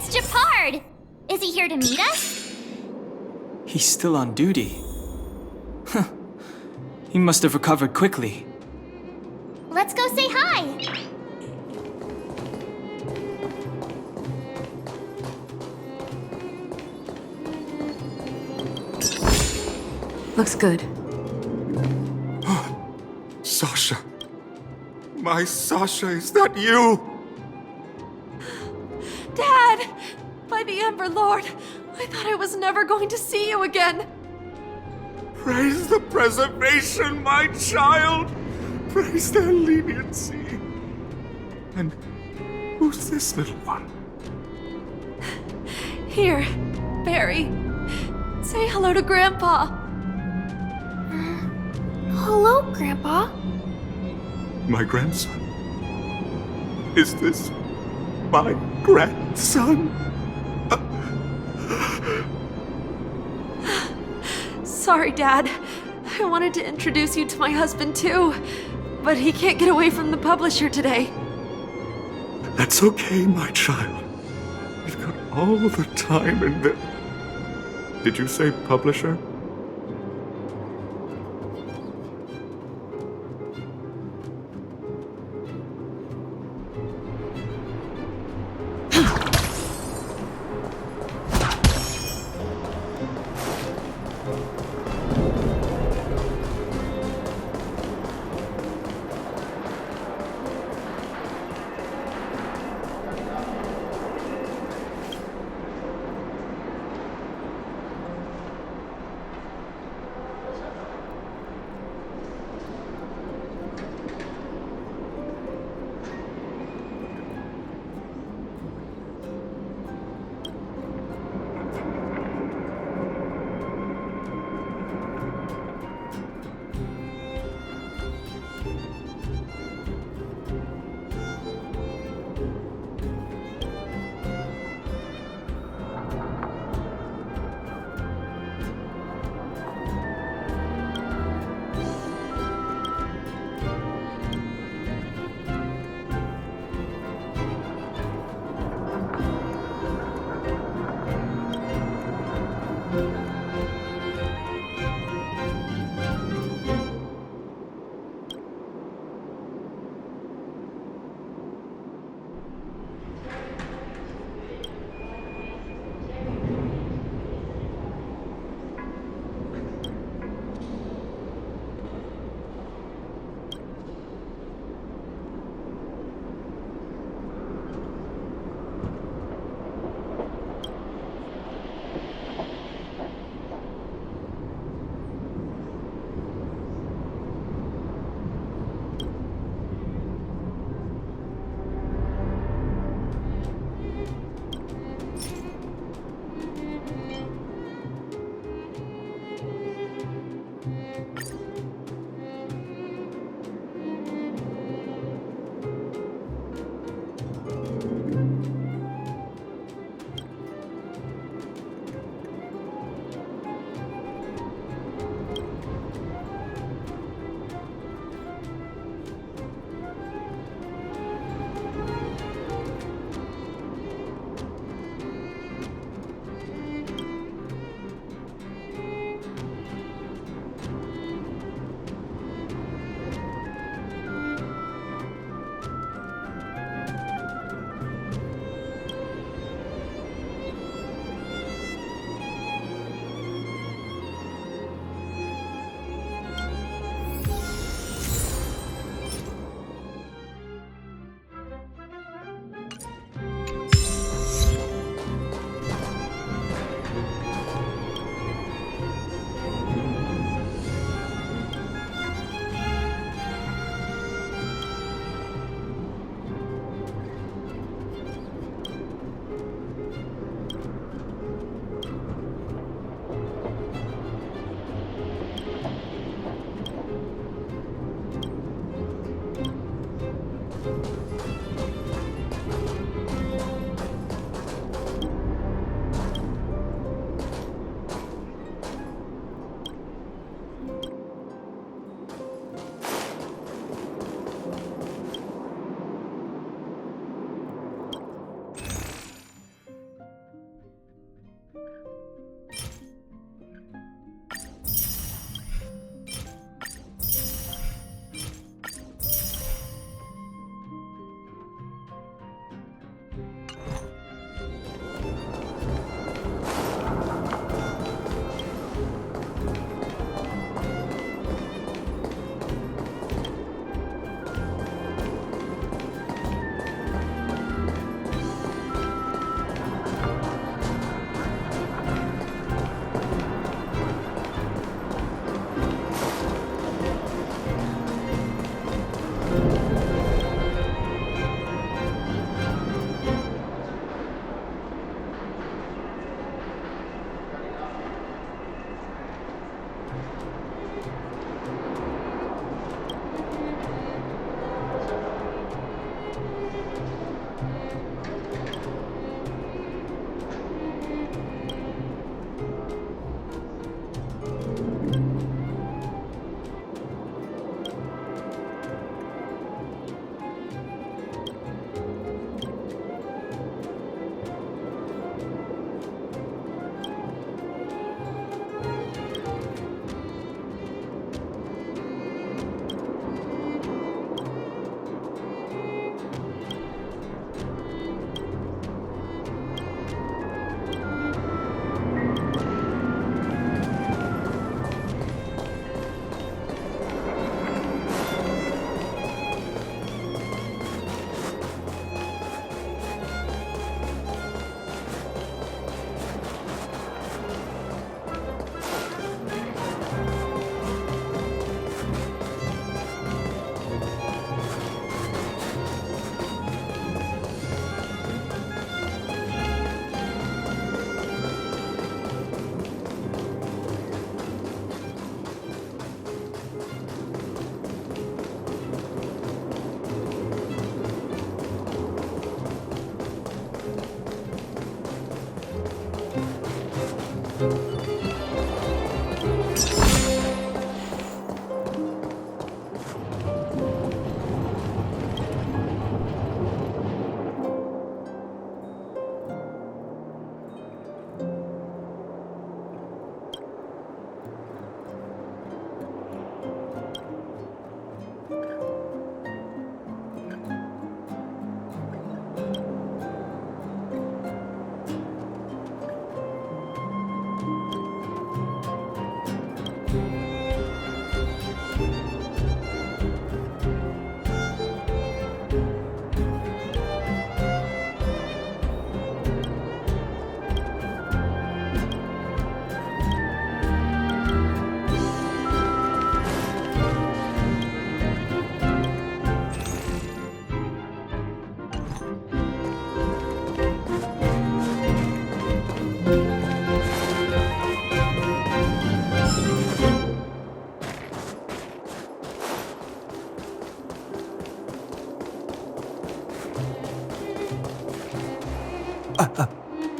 It's Japard! Is he here to meet us? He's still on duty. Huh. He must have recovered quickly. Let's go say hi! Looks good. Sasha. My Sasha, is that you? Dad! By the Ember Lord, I thought I was never going to see you again. Praise the preservation, my child! Praise their leniency. And who's this little one? Here, Barry. Say hello to Grandpa. Hello, Grandpa. My grandson. Is this my grandson? Sorry, Dad. I wanted to introduce you to my husband too, but he can't get away from the publisher today. That's okay, my child. We've got all the time in the... Did you say publisher?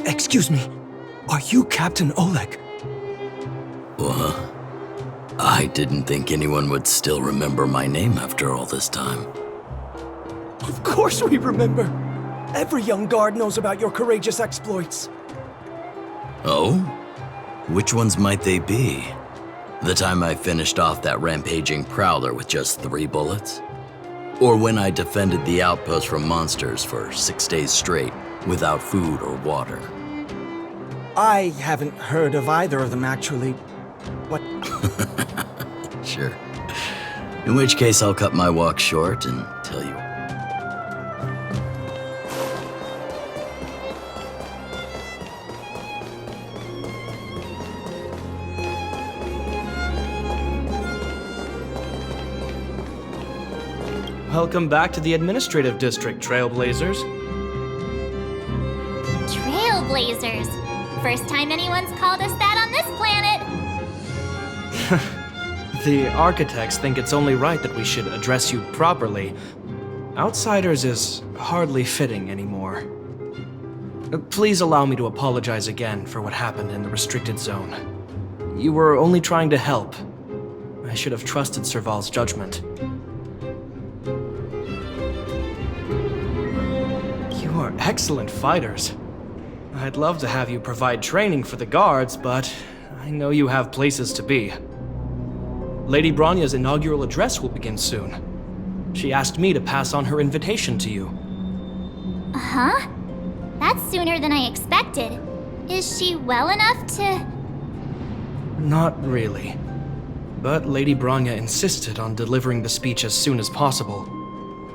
Excuse me. Are you Captain Oleg? I didn't think anyone would still remember my name after all this time. Of course we remember. Every young guard knows about your courageous exploits. Oh? Which ones might they be? The time I finished off that rampaging prowler with just 3 bullets? Or when I defended the outpost from monsters for 6 days straight without food or water? I haven't heard of either of them, actually. What? Sure. In which case, I'll cut my walk short and tell you. Welcome back to the administrative district, Trailblazers. Trailblazers. First time anyone's called us that on this planet. The architects think it's only right that we should address you properly. Outsiders is hardly fitting anymore. Please allow me to apologize again for what happened in the restricted zone. You were only trying to help. I should have trusted Serval's judgment. You are excellent fighters. I'd love to have you provide training for the guards, but I know you have places to be. Lady Bronya's inaugural address will begin soon. She asked me to pass on her invitation to you. Huh? That's sooner than I expected. Is she well enough to... Not really. But Lady Bronya insisted on delivering the speech as soon as possible.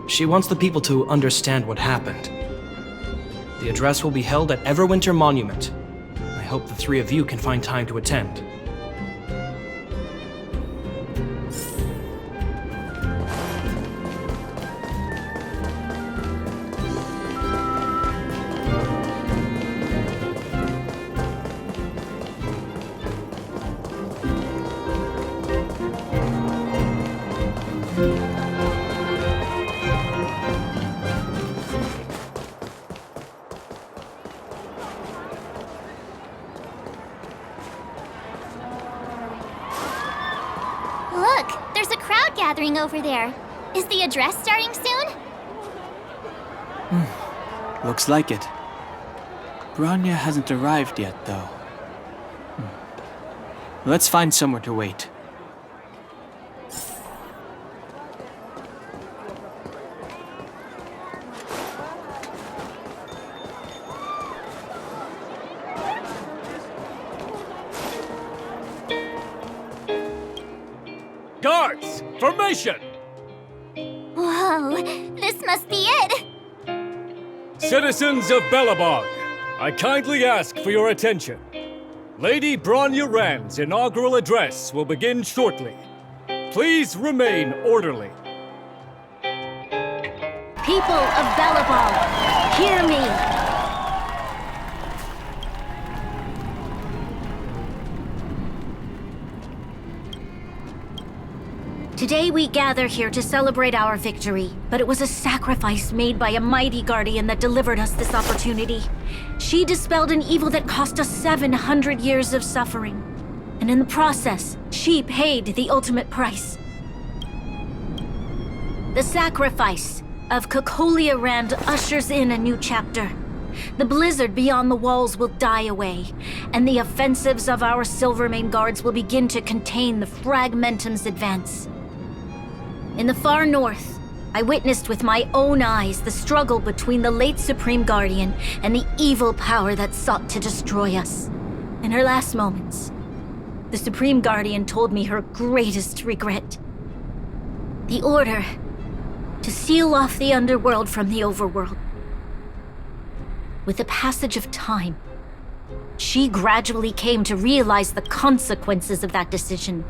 She wants the people to understand what happened. The address will be held at Everwinter Monument. I hope the 3 of you can find time to attend. Look, there's a crowd gathering over there. Is the address starting soon? Looks like it. Bronya hasn't arrived yet, though. Let's find somewhere to wait. Guards, formation! Whoa, this must be it! Citizens of Belobog, I kindly ask for your attention. Lady Bronya Rand's inaugural address will begin shortly. Please remain orderly. People of Belobog, hear me! Today we gather here to celebrate our victory, but it was a sacrifice made by a mighty guardian that delivered us this opportunity. She dispelled an evil that cost us 700 years of suffering. And in the process, she paid the ultimate price. The sacrifice of Cocolia Rand ushers in a new chapter. The blizzard beyond the walls will die away, and the offensives of our Silvermane guards will begin to contain the Fragmentum's advance. In the far north, I witnessed with my own eyes the struggle between the late Supreme Guardian and the evil power that sought to destroy us. In her last moments, the Supreme Guardian told me her greatest regret. The order to seal off the underworld from the overworld. With the passage of time, she gradually came to realize the consequences of that decision.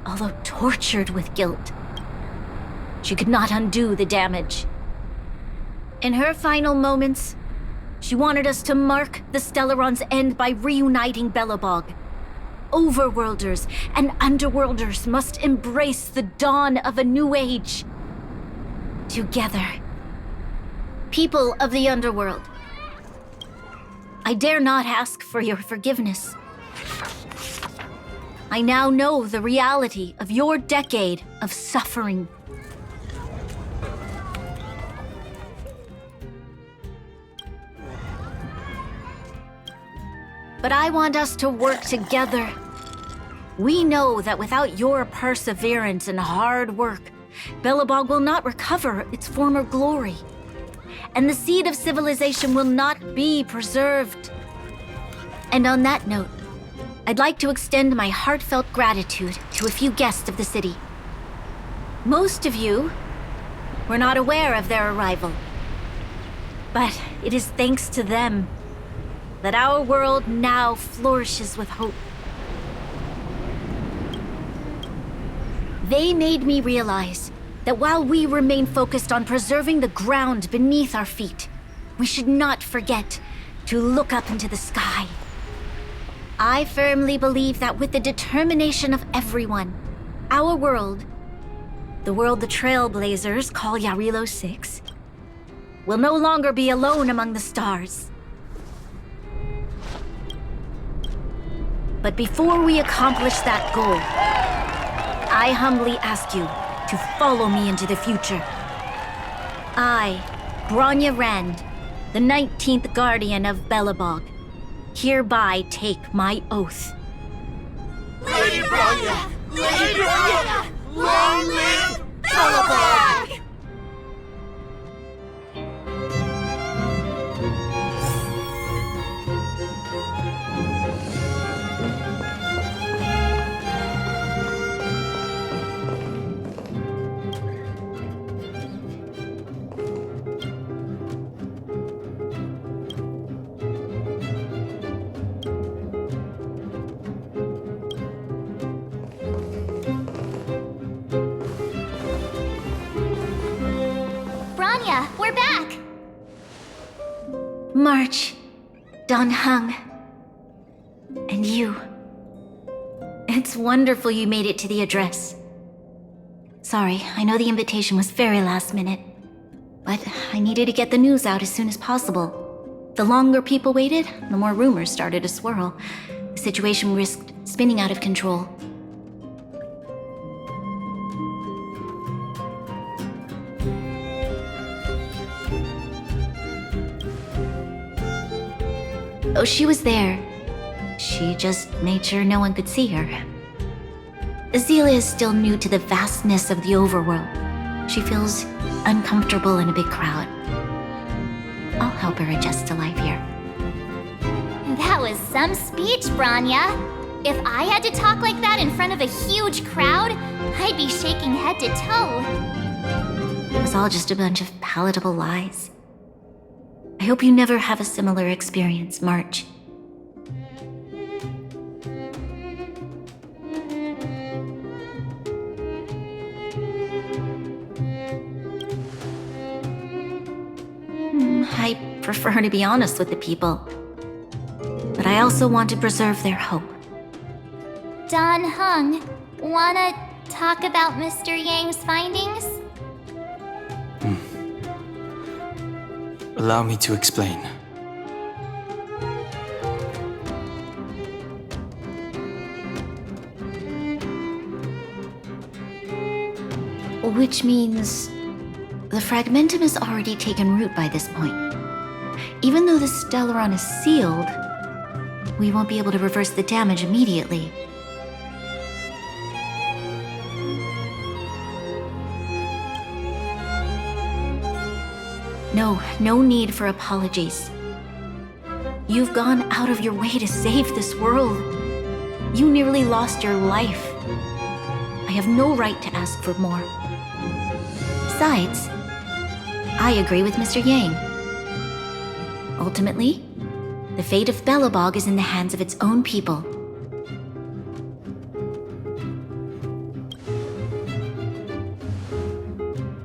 Although tortured with guilt, she could not undo the damage. In her final moments, she wanted us to mark the Stellaron's end by reuniting Belobog. Overworlders and Underworlders must embrace the dawn of a new age. Together. People of the Underworld, I dare not ask for your forgiveness. I now know the reality of your decade of suffering. But I want us to work together. We know that without your perseverance and hard work, Belobog will not recover its former glory, and the seed of civilization will not be preserved. And on that note, I'd like to extend my heartfelt gratitude to a few guests of the city. Most of you were not aware of their arrival, but it is thanks to them that our world now flourishes with hope. They made me realize that while we remain focused on preserving the ground beneath our feet, we should not forget to look up into the sky. I firmly believe that with the determination of everyone, our world, the world the Trailblazers call Yarilo 6, will no longer be alone among the stars. But before we accomplish that goal, I humbly ask you to follow me into the future. I, Bronya Rand, the 19th Guardian of Belobog, hereby take my oath. Lady Bronya! Lady Bronya! Long live Belobog! We're back! March, Don Hung, and you. It's wonderful you made it to the address. Sorry, I know the invitation was very last minute, but I needed to get the news out as soon as possible. The longer people waited, the more rumors started to swirl. The situation risked spinning out of control. Oh, she was there. She just made sure no one could see her. Azela is still new to the vastness of the overworld. She feels uncomfortable in a big crowd. I'll help her adjust to life here. That was some speech, Bronya. If I had to talk like that in front of a huge crowd, I'd be shaking head to toe. It was all just a bunch of palatable lies. I hope you never have a similar experience, March. I prefer to be honest with the people, but I also want to preserve their hope. Don Hung, wanna talk about Mr. Yang's findings? Allow me to explain. Which means the fragmentum has already taken root by this point. Even though the Stellaron is sealed, we won't be able to reverse the damage immediately. No need for apologies. You've gone out of your way to save this world. You nearly lost your life. I have no right to ask for more. Besides, I agree with Mr. Yang. Ultimately, the fate of Belobog is in the hands of its own people.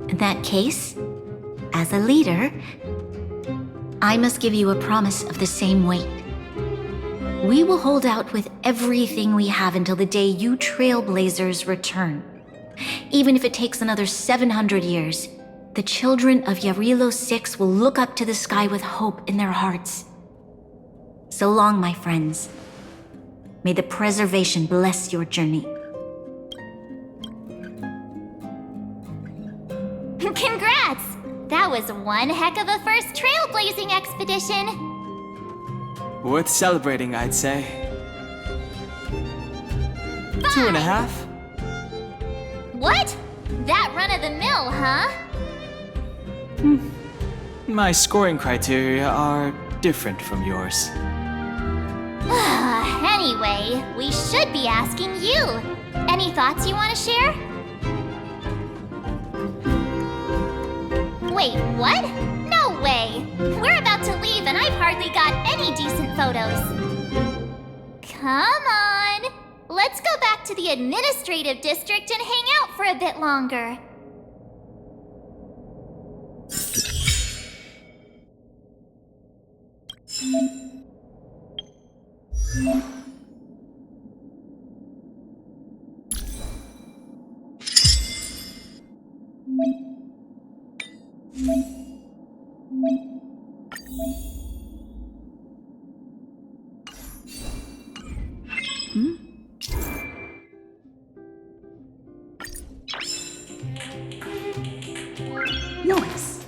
In that case, as a leader, I must give you a promise of the same weight. We will hold out with everything we have until the day you Trailblazers return. Even if it takes another 700 years, the children of Yarilo 6 will look up to the sky with hope in their hearts. So long, my friends. May the preservation bless your journey. Congrats! That was one heck of a first trailblazing expedition. Worth celebrating, I'd say. 2.5? What? That run of the mill, huh? My scoring criteria are different from yours. Anyway, we should be asking you. Any thoughts you want to share? Wait, what? No way! We're about to leave and I've hardly got any decent photos. Come on! Let's go back to the administrative district and hang out for a bit longer. Nice.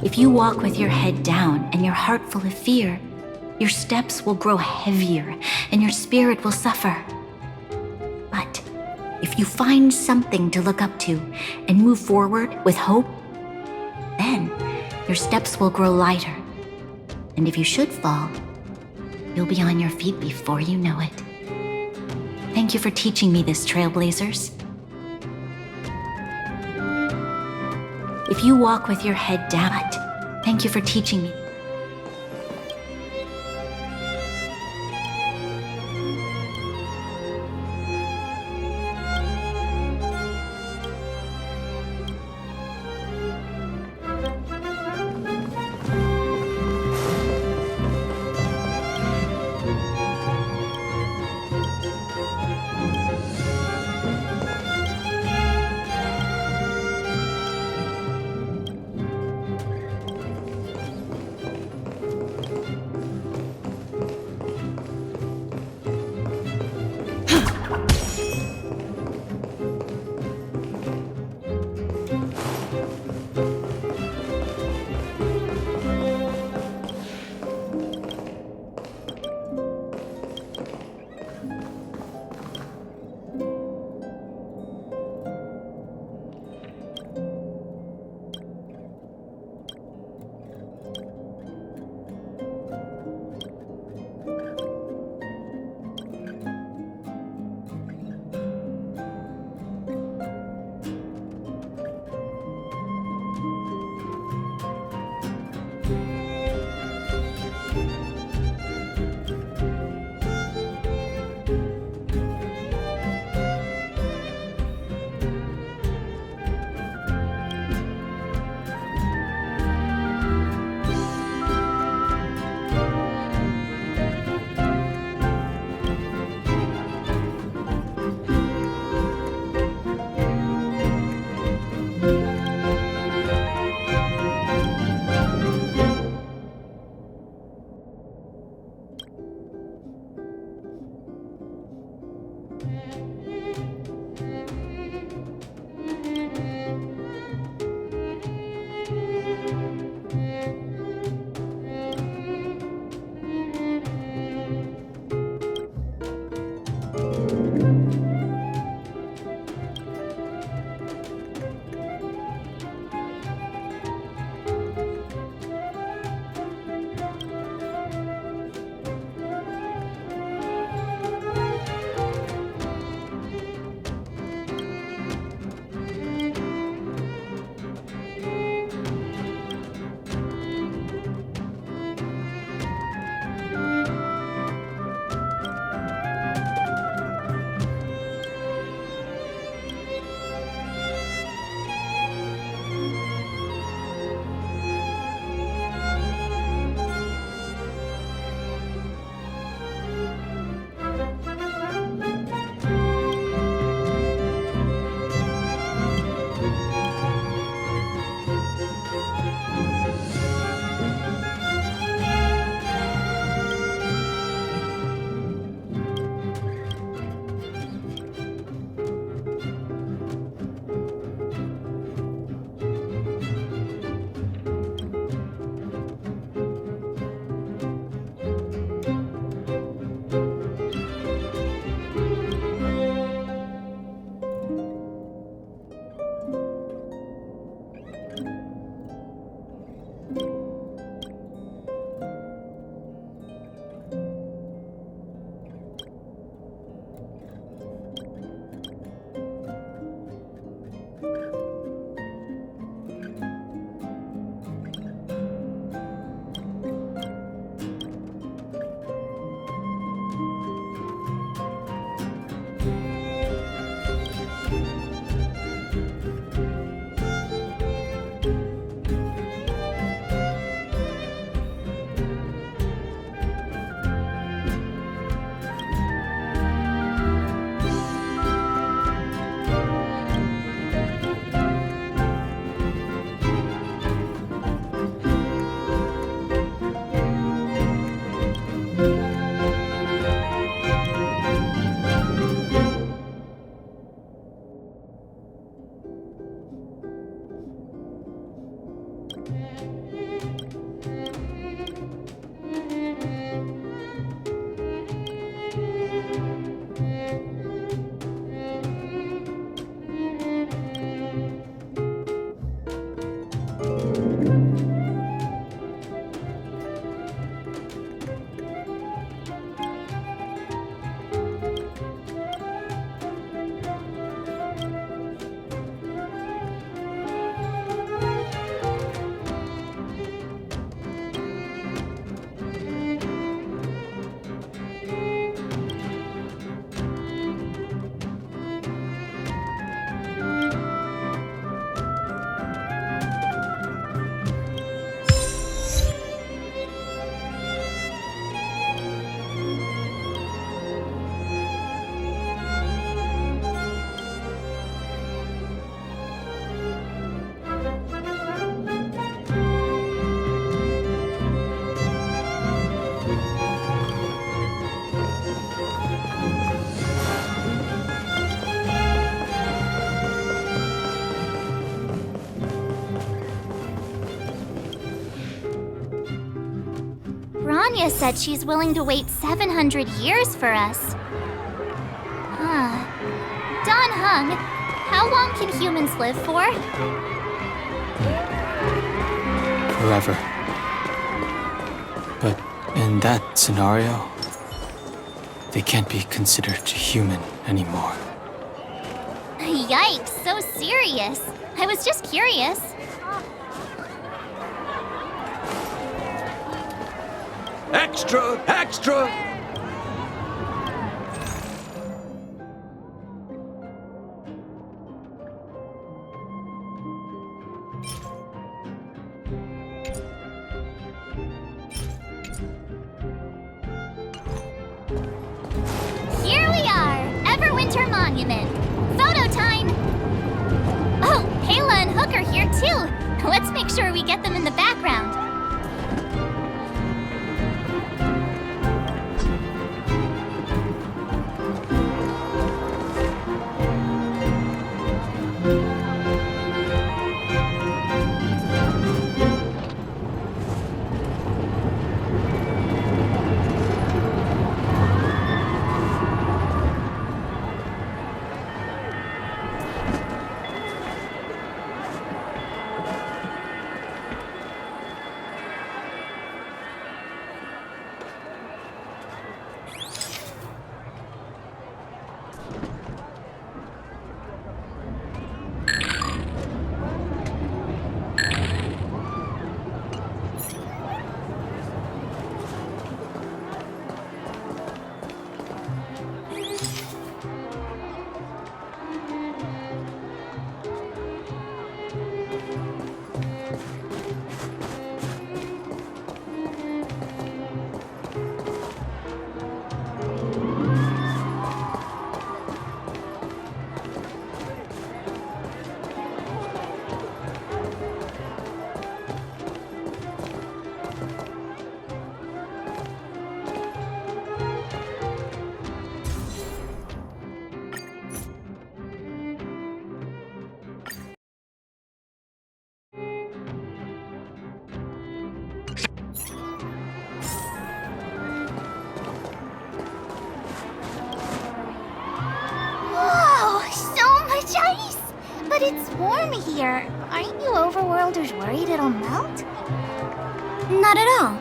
If you walk with your head down and your heart full of fear, your steps will grow heavier and your spirit will suffer. But if you find something to look up to and move forward with hope, then your steps will grow lighter. And if you should fall, you'll be on your feet before you know it. Thank you for teaching me this, Trailblazers. If you walk with your head down, thank you for teaching me. Bronya said she's willing to wait 700 years for us. Don Hung, how long can humans live for? Forever. But in that scenario, they can't be considered human anymore. Yikes, so serious. I was just curious. Extra! Extra! Here we are, Everwinter Monument. Photo time! Oh, Kayla and Hook are here too. Let's make sure we get them in the background. But it's warm here. Aren't you overworlders worried it'll melt? Not at all.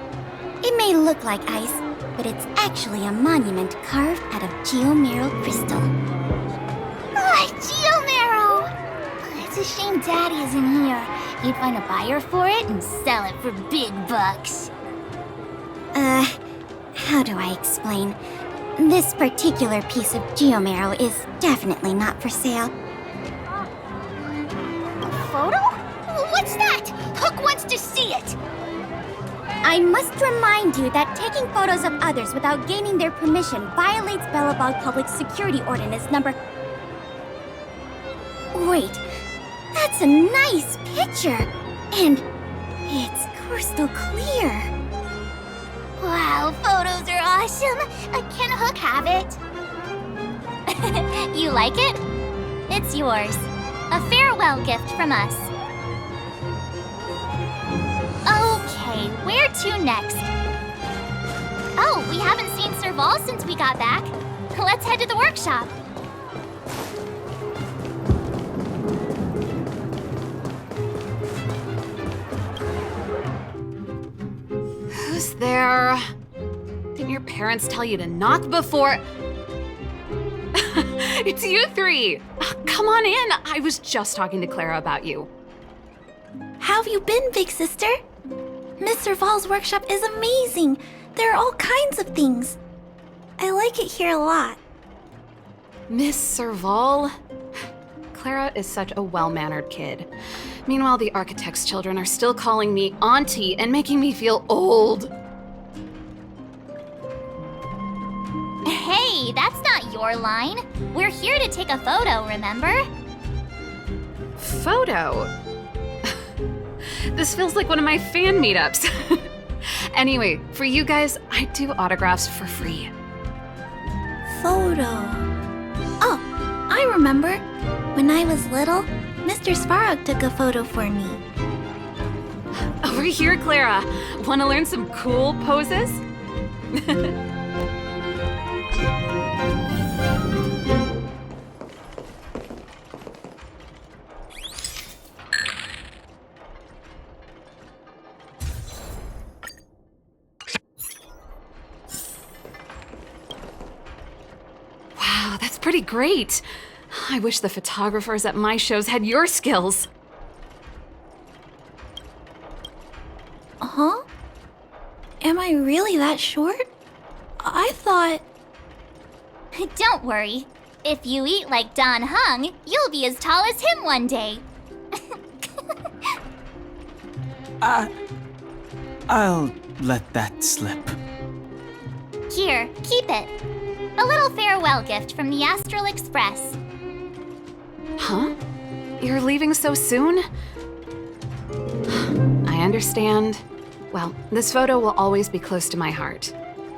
It may look like ice, but it's actually a monument carved out of geomeral crystal. Ah, geomarrow! It's a shame Daddy isn't here. He'd find a buyer for it and sell it for big bucks. How do I explain? This particular piece of geomarrow is definitely not for sale. Photo? What's that? Hook wants to see it! I must remind you that taking photos of others without gaining their permission violates Belobog Public Security Ordinance number... Wait, that's a nice picture! And it's crystal clear. Wow, photos are awesome! Can Hook have it? You like it? It's yours. A farewell gift from us. Okay, where to next? Oh, we haven't seen Serval since we got back. Let's head to the workshop. Who's there? Didn't your parents tell you to knock before... It's you three! Come on in! I was just talking to Clara about you. How have you been, big sister? Miss Serval's workshop is amazing. There are all kinds of things. I like it here a lot. Miss Serval? Clara is such a well-mannered kid. Meanwhile, the architect's children are still calling me auntie and making me feel old. Hey, that's not your line. We're here to take a photo, remember? Photo? This feels like one of my fan meetups. Anyway, for you guys, I do autographs for free. Photo. Oh, I remember. When I was little, Mr. Svarog took a photo for me. Over here, Clara. Want to learn some cool poses? Wow, that's pretty great. I wish the photographers at my shows had your skills. Huh? Am I really that short? I thought... Don't worry. If you eat like Don Hung, you'll be as tall as him one day. I'll let that slip. Here, keep it. A little farewell gift from the Astral Express. Huh? You're leaving so soon? I understand. Well, this photo will always be close to my heart.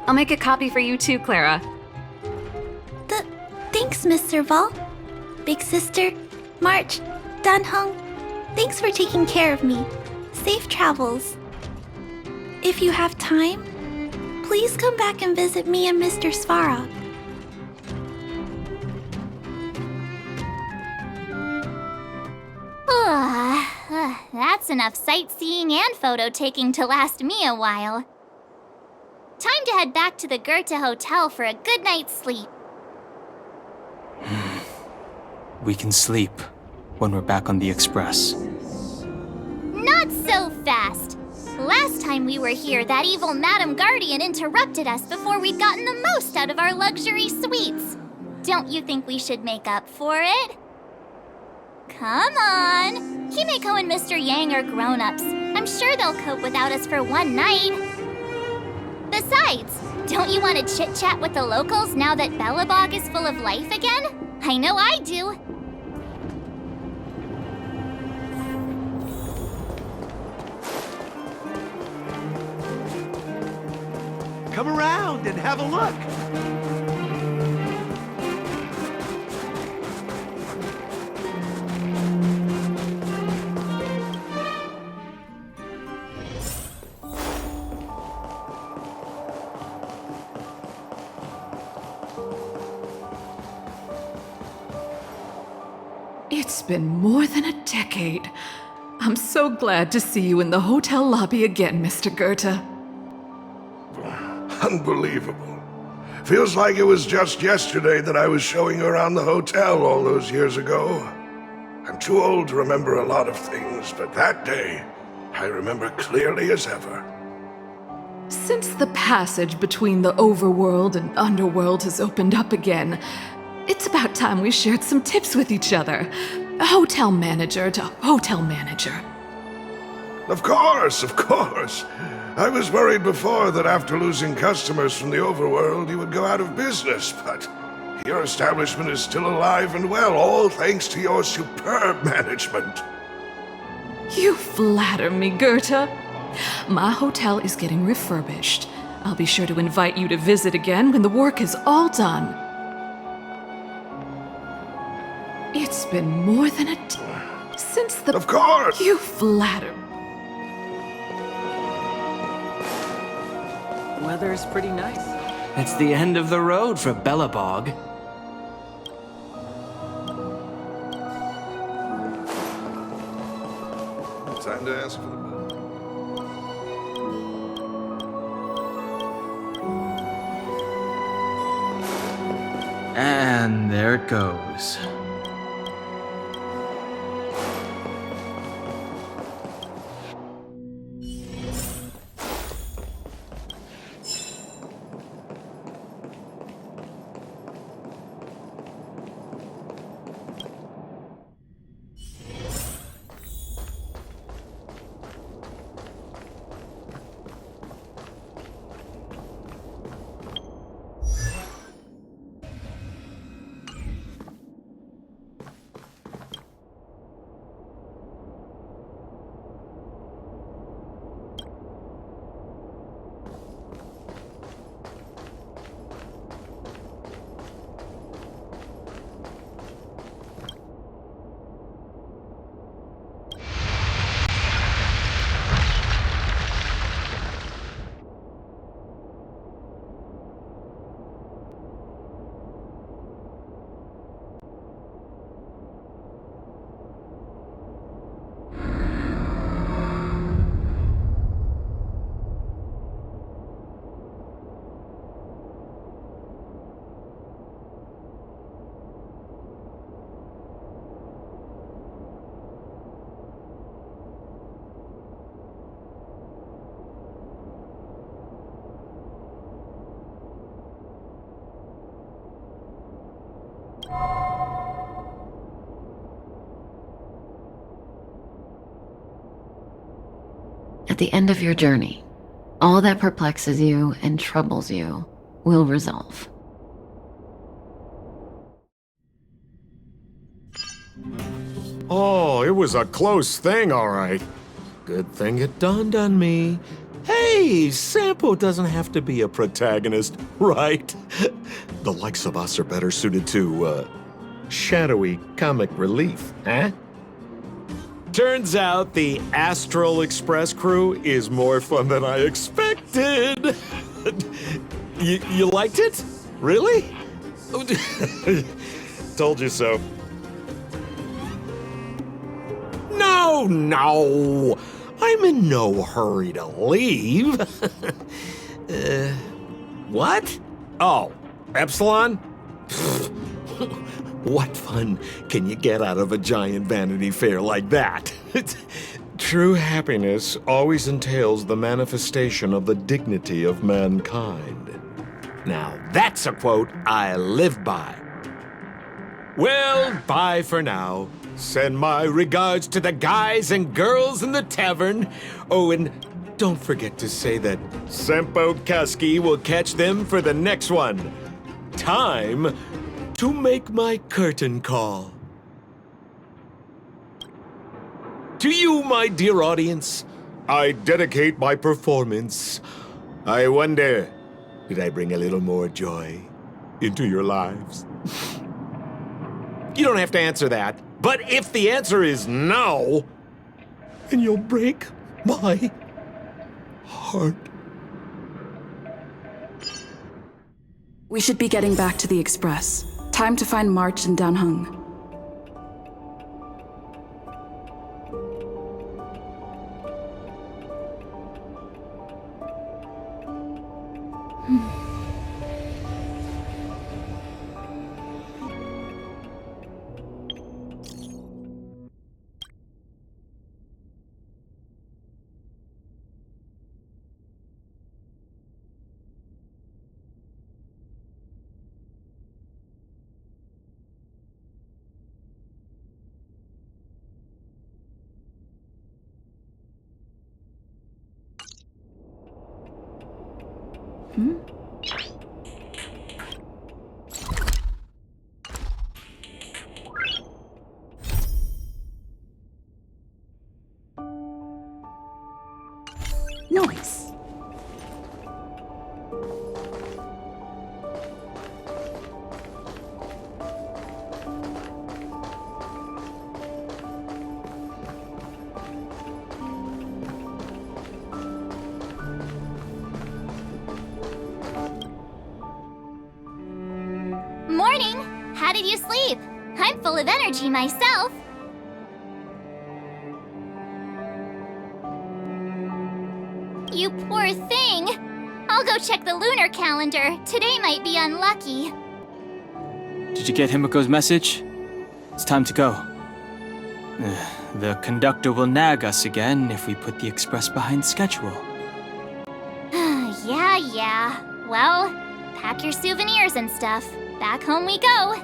I'll make a copy for you too, Clara. Thanks, Miss Serval. Big Sister, March, Dan Hung, thanks for taking care of me. Safe travels. If you have time, please come back and visit me and Mr. Svarog. That's enough sightseeing and photo taking to last me a while. Time to head back to the Goethe Hotel for a good night's sleep. We can sleep when we're back on the Express. Not so fast! Last time we were here, that evil Madam Guardian interrupted us before we'd gotten the most out of our luxury suites. Don't you think we should make up for it? Come on! Himeko and Mr. Yang are grown-ups. I'm sure they'll cope without us for one night. Besides, don't you want to chit-chat with the locals now that Belobog is full of life again? I know I do. Come around and have a look. It's been more than a decade. I'm so glad to see you in the hotel lobby again, Mr. Goethe. Unbelievable. Feels like it was just yesterday that I was showing you around the hotel all those years ago. I'm too old to remember a lot of things, but that day, I remember clearly as ever. Since the passage between the overworld and underworld has opened up again, it's about time we shared some tips with each other. Hotel manager to hotel manager. Of course, of course. I was worried before that after losing customers from the overworld, you would go out of business, but your establishment is still alive and well, all thanks to your superb management. You flatter me, Goethe. My hotel is getting refurbished. I'll be sure to invite you to visit again when the work is all done. It's been more than a since the... Of course! You flatter me. Weather's pretty nice. It's the end of the road for Belobog. Time to ask for the bill. And there it goes. At the end of your journey, all that perplexes you and troubles you will resolve. Oh, it was a close thing, all right. Good thing it dawned on me. Hey, Sampo doesn't have to be a protagonist, right? The likes of us are better suited to, shadowy comic relief, huh? Turns out the Astral Express crew is more fun than I expected. You liked it? Really? Told you so. No! I'm in no hurry to leave. What? Oh, Epsilon? What fun can you get out of a giant Vanity Fair like that? True happiness always entails the manifestation of the dignity of mankind. Now, that's a quote I live by. Well, bye for now. Send my regards to the guys and girls in the tavern. Oh, and don't forget to say that Sempo Kaski will catch them for the next one. Time to make my curtain call. To you, my dear audience, I dedicate my performance. I wonder, did I bring a little more joy into your lives? You don't have to answer that. But if the answer is no, then you'll break my heart. We should be getting back to the Express. Time to find March and Danhung. Noise. Morning! How did you sleep? I'm full of energy myself. You poor thing. I'll go check the lunar calendar. Today might be unlucky. Did you get Himiko's message? It's time to go. The conductor will nag us again if we put the express behind schedule. Yeah. Well, pack your souvenirs and stuff. Back home we go.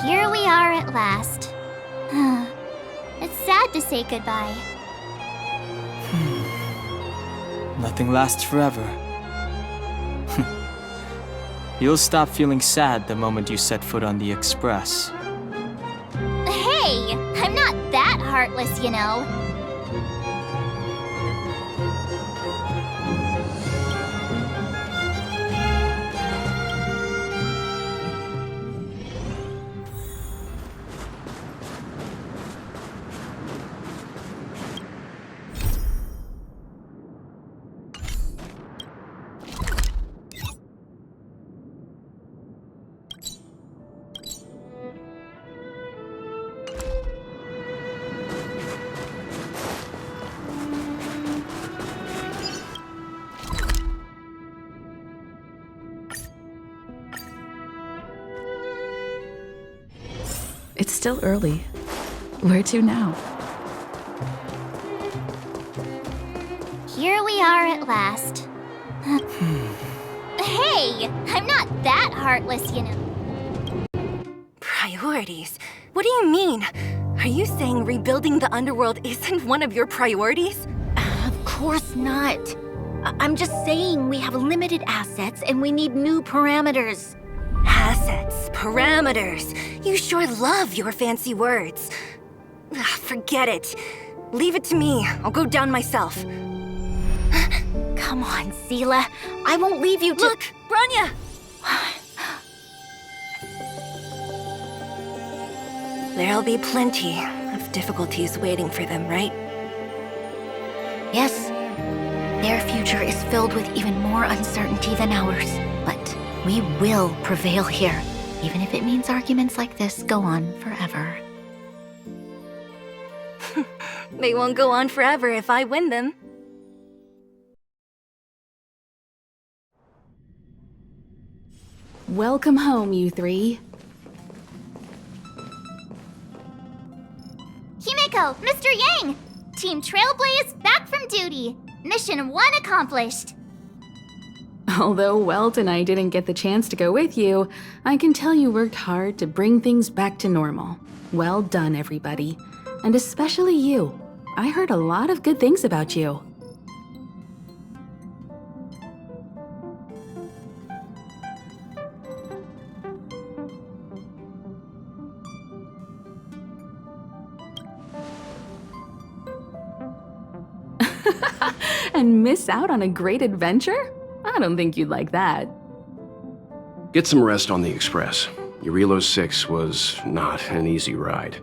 Here we are at last. It's sad to say goodbye. Nothing lasts forever. You'll stop feeling sad the moment you set foot on the Express. Hey, I'm not that heartless, you know. It's still early. Where to now? Here we are at last. Hey, I'm not that heartless, you know. Priorities? What do you mean? Are you saying rebuilding the underworld isn't one of your priorities? Of course not. I'm just saying we have limited assets and we need new parameters. Assets, parameters. You sure love your fancy words. Forget it. Leave it to me. I'll go down myself. Come on, Seela. I won't leave you to— Look, Branya! There'll be plenty of difficulties waiting for them, right? Yes. Their future is filled with even more uncertainty than ours. But we will prevail here, even if it means arguments like this go on forever. They won't go on forever if I win them. Welcome home, you three. Himeko, Mr. Yang! Team Trailblaze back from duty. Mission 1 accomplished. Although Welt and I didn't get the chance to go with you, I can tell you worked hard to bring things back to normal. Well done, everybody. And especially you. I heard a lot of good things about you. And miss out on a great adventure? I don't think you'd like that. Get some rest on the Express. Eurilo 6 was not an easy ride.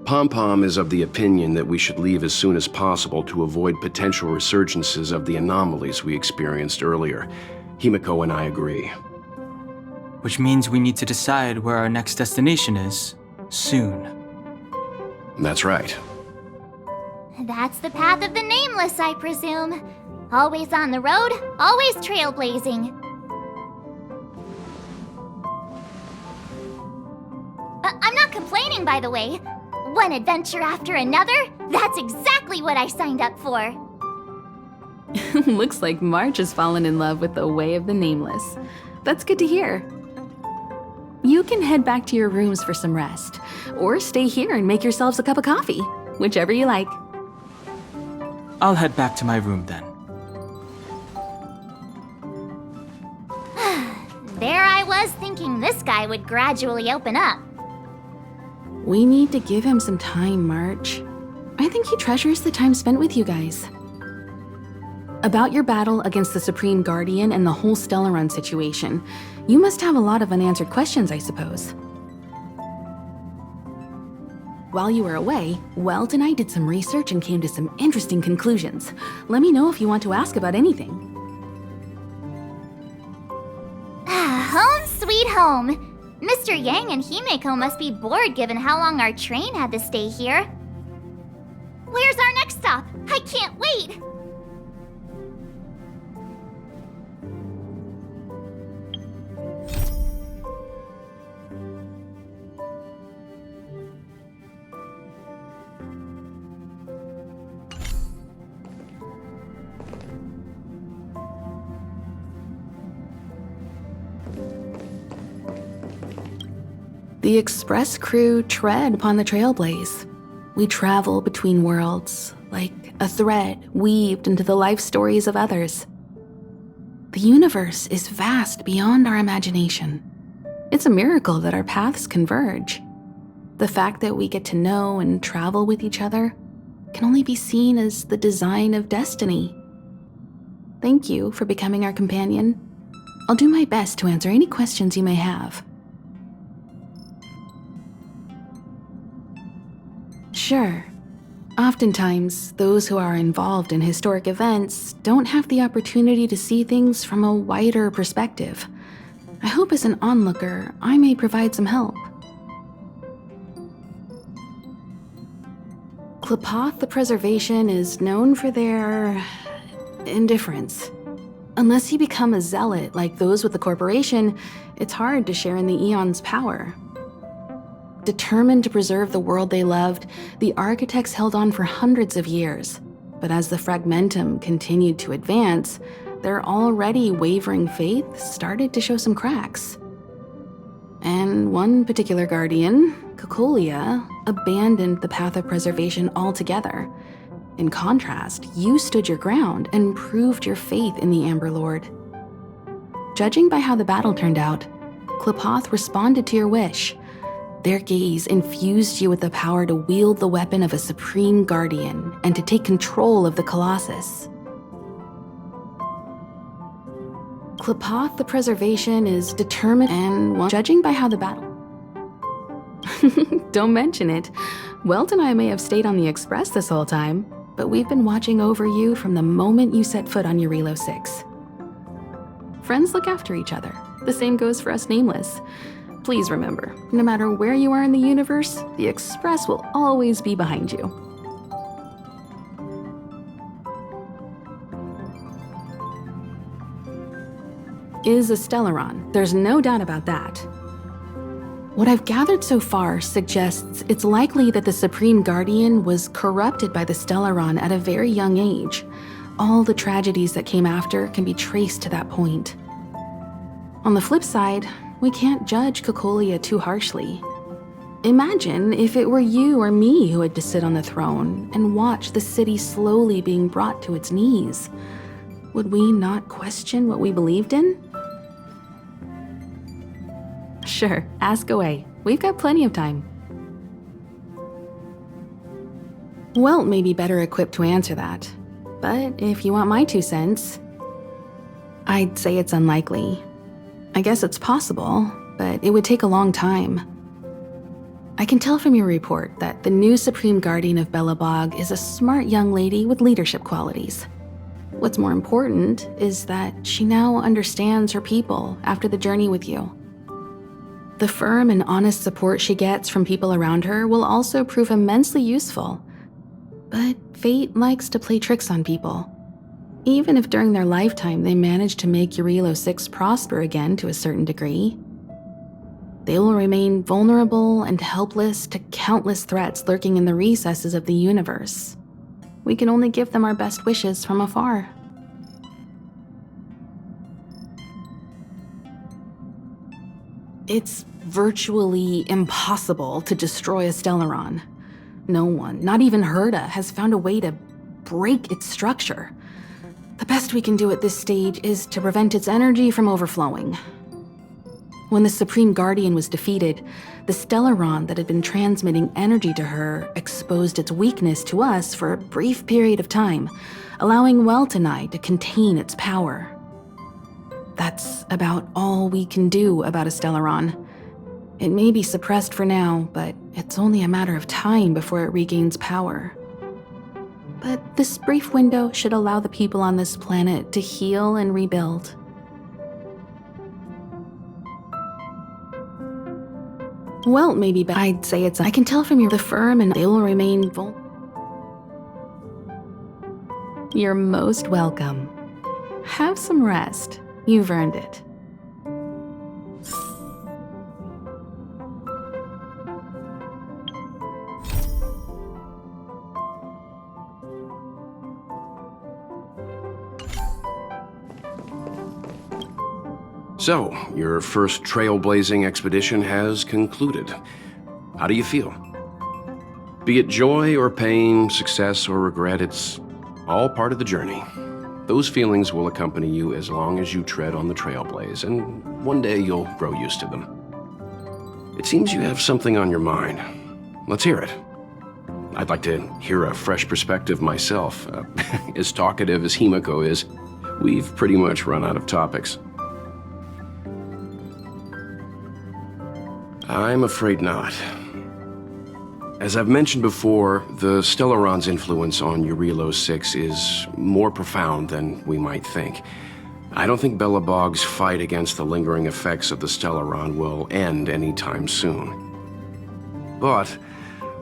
Pom-Pom is of the opinion that we should leave as soon as possible to avoid potential resurgences of the anomalies we experienced earlier. Himeko and I agree. Which means we need to decide where our next destination is, soon. That's right. That's the path of the Nameless, I presume. Always on the road, always trailblazing. I'm not complaining, by the way. One adventure after another, that's exactly what I signed up for. Looks like March has fallen in love with the way of the Nameless. That's good to hear. You can head back to your rooms for some rest, or stay here and make yourselves a cup of coffee, whichever you like. I'll head back to my room then. There I was thinking this guy would gradually open up. We need to give him some time, March. I think he treasures the time spent with you guys. About your battle against the Supreme Guardian and the whole Stellaron situation, you must have a lot of unanswered questions, I suppose. While you were away, Welt and I did some research and came to some interesting conclusions. Let me know if you want to ask about anything. Home sweet home. Mr. Yang and Himeko must be bored given how long our train had to stay here. Where's our next stop? I can't wait! The Express crew tread upon the trailblaze. We travel between worlds, like a thread weaved into the life stories of others. The universe is vast beyond our imagination. It's a miracle that our paths converge. The fact that we get to know and travel with each other can only be seen as the design of destiny. Thank you for becoming our companion. I'll do my best to answer any questions you may have. Sure. Oftentimes, those who are involved in historic events don't have the opportunity to see things from a wider perspective. I hope as an onlooker, I may provide some help. Klapoth the Preservation is known for their indifference. Unless you become a zealot like those with the corporation, it's hard to share in the Eon's power. Determined to preserve the world they loved, the architects held on for hundreds of years. But as the Fragmentum continued to advance, their already wavering faith started to show some cracks. And one particular guardian, Cocolia, abandoned the path of preservation altogether. In contrast, you stood your ground and proved your faith in the Amber Lord. Judging by how the battle turned out, Klapoth responded to your wish. Their gaze infused you with the power to wield the weapon of a supreme guardian and to take control of the Colossus. Klapoth the Preservation is determined and judging by how the battle... Don't mention it. Welt and I may have stayed on the Express this whole time, but we've been watching over you from the moment you set foot on Eurilo 6. Friends look after each other. The same goes for us Nameless. Please remember, no matter where you are in the universe, the Express will always be behind you. Is a Stellaron, there's no doubt about that. What I've gathered so far suggests it's likely that the Supreme Guardian was corrupted by the Stellaron at a very young age. All the tragedies that came after can be traced to that point. On the flip side, we can't judge Cocolia too harshly. Imagine if it were you or me who had to sit on the throne and watch the city slowly being brought to its knees. Would we not question what we believed in? Sure, ask away. We've got plenty of time. Welt may be better equipped to answer that, but if you want my 2 cents, I'd say it's unlikely. I guess it's possible, but it would take a long time. I can tell from your report that the new Supreme Guardian of Belobog is a smart young lady with leadership qualities. What's more important is that she now understands her people after the journey with you. The firm and honest support she gets from people around her will also prove immensely useful. But fate likes to play tricks on people. Even if during their lifetime they manage to make Eurilo 6 prosper again to a certain degree, they will remain vulnerable and helpless to countless threats lurking in the recesses of the universe. We can only give them our best wishes from afar. It's virtually impossible to destroy a Stellaron. No one, not even Herda, has found a way to break its structure. The best we can do at this stage is to prevent its energy from overflowing. When the Supreme Guardian was defeated, the Stellaron that had been transmitting energy to her exposed its weakness to us for a brief period of time, allowing Welt and I to contain its power. That's about all we can do about a Stellaron. It may be suppressed for now, but it's only a matter of time before it regains power. But this brief window should allow the people on this planet to heal and rebuild. Well, maybe, but I'd say it's... I can tell from the firm and they will remain You're most welcome. Have some rest. You've earned it. So, your first trailblazing expedition has concluded. How do you feel? Be it joy or pain, success or regret, it's all part of the journey. Those feelings will accompany you as long as you tread on the trailblaze, and one day you'll grow used to them. It seems you have something on your mind. Let's hear it. I'd like to hear a fresh perspective myself. As talkative as Himiko is, we've pretty much run out of topics. I'm afraid not. As I've mentioned before, the Stellaron's influence on Eurilo 6 is more profound than we might think. I don't think Belobog's fight against the lingering effects of the Stellaron will end anytime soon. But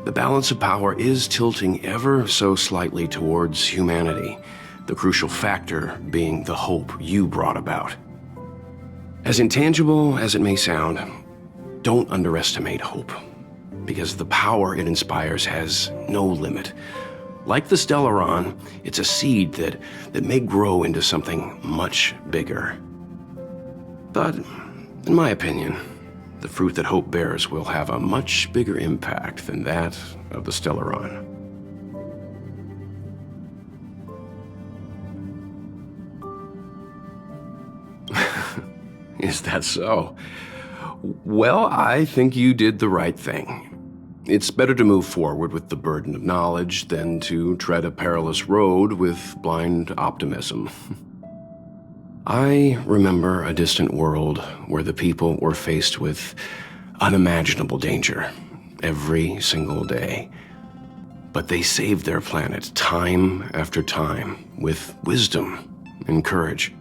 the balance of power is tilting ever so slightly towards humanity, the crucial factor being the hope you brought about. As intangible as it may sound, don't underestimate hope, because the power it inspires has no limit. Like the Stellaron, it's a seed that may grow into something much bigger. But, in my opinion, the fruit that hope bears will have a much bigger impact than that of the Stellaron. Is that so? Well, I think you did the right thing. It's better to move forward with the burden of knowledge than to tread a perilous road with blind optimism. I remember a distant world where the people were faced with unimaginable danger every single day. But they saved their planet time after time with wisdom and courage.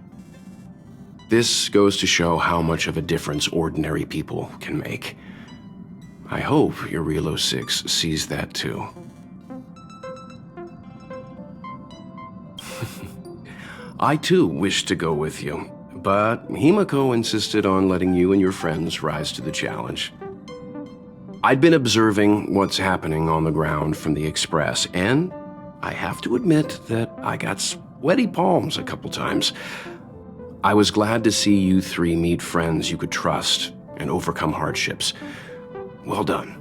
This goes to show how much of a difference ordinary people can make. I hope Eurilo 6 sees that too. I too wish to go with you, but Himiko insisted on letting you and your friends rise to the challenge. I'd been observing what's happening on the ground from the Express, and I have to admit that I got sweaty palms a couple times. I was glad to see you three meet friends you could trust and overcome hardships. Well done.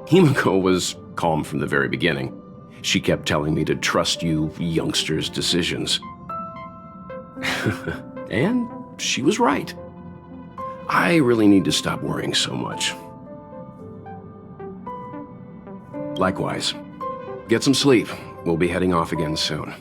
Himiko was calm from the very beginning. She kept telling me to trust you youngsters' decisions. And she was right. I really need to stop worrying so much. Likewise. Get some sleep. We'll be heading off again soon.